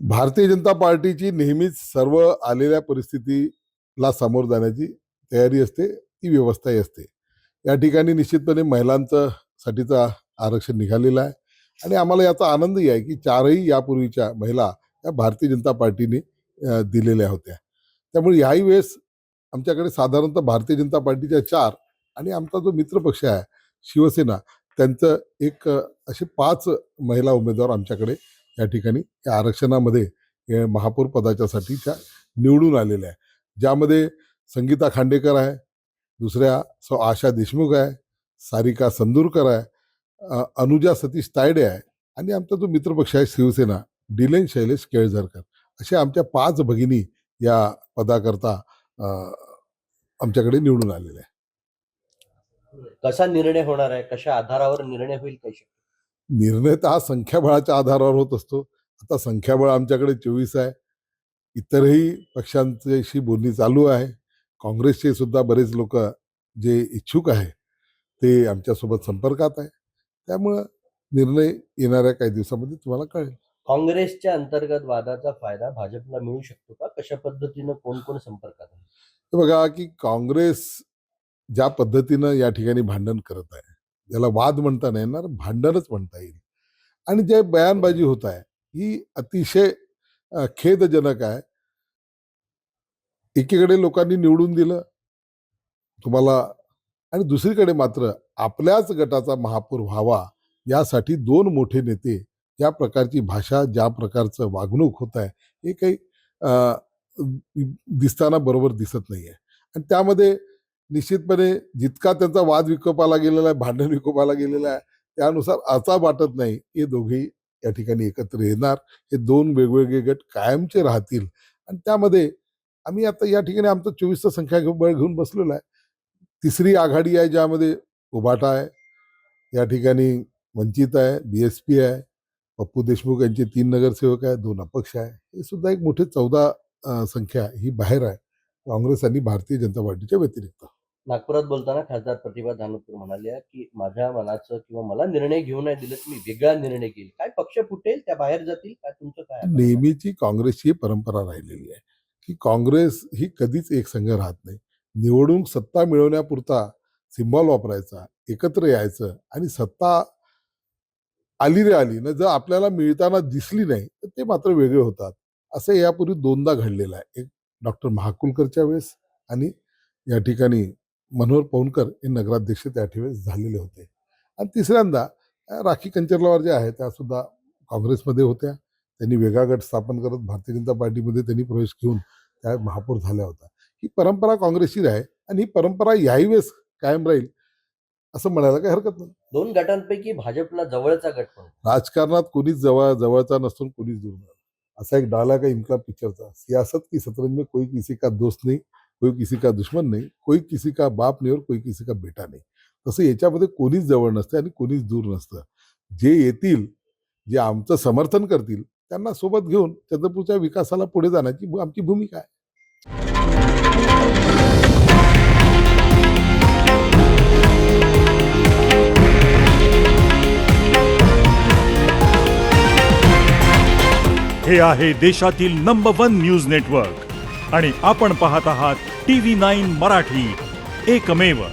भारतीय जनता पार्टीची नेहमीच सर्व आलेल्या परिस्थितीला सामोर जाण्याची तयारी असते, ती व्यवस्थाही असते. या ठिकाणी निश्चितपणे महिलांचं साठीचं आरक्षण निघालेलं आहे आणि आम्हाला याचा आनंदही आहे की चारही यापूर्वीच्या महिला या भारतीय जनता पार्टीने दिलेल्या होत्या. त्यामुळे याही वेळेस आमच्याकडे साधारणतः भारतीय जनता पार्टीच्या 4 आणि आमचा जो मित्रपक्ष आहे शिवसेना, त्यांचं एक असे 5 महिला उमेदवार आमच्याकडे या ठिकाणी या आरक्षणामध्ये महापौर पदाच्यासाठीच्या निवडून आलेल्या आहे. ज्यामध्ये संगीता खांडेकर आहे, दुसऱ्या आशा देशमुख आहे, सारिका संदूरकर आहे, अनुजा सतीश तायडे आहे आणि आमचा जो मित्रपक्ष आहे शिवसेना, डिलेन शैलेश केळझरकर, असे आमच्या 5 भगिनी या पदाकरता आमच्याकडे निवडून आलेले आहे. कसा निर्णय होणार आहे, कशा आधारावर निर्णय होईल काही शक्य? निर्णय तर हा संख्याबळाच्या आधारावर होत असतो. आता संख्याबळ आमच्याकडे 24 आहे. इतरही पक्षांच्याशी बोलणी चालू आहे. काँग्रेसचे सुद्धा बरेच लोक जे इच्छुक आहे ते आमच्यासोबत संपर्कात आहे. त्यामुळं निर्णय येणाऱ्या काही दिवसामध्ये तुम्हाला कळेल. काँग्रेसच्या अंतर्गत वादाचा फायदा भाजपला मिळू शकतो का? कशा पद्धतीनं कोण कोण संपर्कात आहे? हे बघा की काँग्रेस ज्या पद्धतीनं या ठिकाणी भांडण करत आहे, ज्याला वाद म्हणता नाही येणार, भांडणच म्हणता येईल. आणि जे बयानबाजी होत आहे ही अतिशय खेदजनक आहे. एकीकडे लोकांनी निवडून दिलं तुम्हाला आणि दुसरीकडे मात्र आपल्याच गटाचा महापौर व्हावा यासाठी 2 मोठे नेते ज्या प्रकारची भाषा, ज्या प्रकारचं वागणूक होत आहे, हे काही दिसताना बरोबर दिसत नाही आहे. आणि त्यामध्ये निश्चितपणे जितका त्यांचा वाद विकोपाला गेलेला आहे, भांडण विकोपाला गेलेला आहे, त्यानुसार असा वाटत नाही हे दोघेही या ठिकाणी एकत्र येणार. हे 2 वेगवेगळे गट कायमचे राहतील आणि त्यामध्ये आम्ही आता या ठिकाणी आमचं 24चं संख्याबळ घेऊन बसलेलं आहे. तिसरी आघाडी आहे ज्यामध्ये उभाटा आहे, या ठिकाणी वंचित आहे, BSP आहे, पप्पू देशमुख यांचे 3 नगरसेवक आहे, 2 अपक्ष आहे. हे सुद्धा एक मोठे 14 संख्या ही बाहेर आहे काँग्रेस आणि भारतीय जनता पार्टीच्या व्यतिरिक्त. नागपुरात बोलताना खासदार प्रतिभा धानोरकर म्हणाल्या की माझ्या मनाचं किंवा मला निर्णय घेऊ नाही दिलं मी वेगळा निर्णय घेईल. काय पक्ष फुटेल, त्या बाहेर जातील काय? तुमचं काय? नेहमीची काँग्रेसची परंपरा राहिलेली आहे की काँग्रेस ही कधीच एक संघ राहत नाही. निवडून सत्ता मिळवण्यापुरता सिम्बॉल वापरायचा, एकत्र यायचं आणि सत्ता आली रे आली ना, जर आपल्याला मिळताना दिसली नाही तर ते मात्र वेगळे होतात. असं यापूर्वी 2दा घडलेलं आहे. एक डॉक्टर महाकुलकरच्या वेळेस आणि या ठिकाणी मनोहर पौनकर हे नगराध्यक्ष त्या वेळेस झालेले होते. आणि तिसऱ्यांदा राखी कंचरलावर ज्या आहेत त्या सुद्धा काँग्रेसमध्ये होत्या. त्यांनी वेगळा गट स्थापन करत भारतीय जनता पार्टीमध्ये त्यांनी प्रवेश घेऊन त्या महापौर झाल्या होत्या. ही परंपरा काँग्रेसची आहे आणि ही परंपरा याही वेळेस कायम राहील असं म्हणायला काही हरकत नाही. 2 गटांपैकी भाजपला जवळचा गट कोण? राजकारणात कोणीच जवळचा नसून कोणीच दूर नाही. असा एक डायलॉग आहे इनकलाब पिक्चरचा, सियासत की शतरंज में कोई किसी का दोस्त नहीं, कोई किसी का दुश्मन नहीं, कोई किसी का बाप नहीं और कोई किसी का बेटा नहीं. तसं याच्यामध्ये कोणीच जवळ नसतं आणि कोणीच दूर नसतं. जे येतील, जे आमचं समर्थन करतील त्यांना सोबत घेऊन चंद्रपूरच्या विकासाला पुढे जाण्याची आमची भूमिका आहे. हे आहे देशातील नंबर 1 न्यूज नेटवर्क आणि आपण पाहत आहात TV9 मराठी, एकमेव.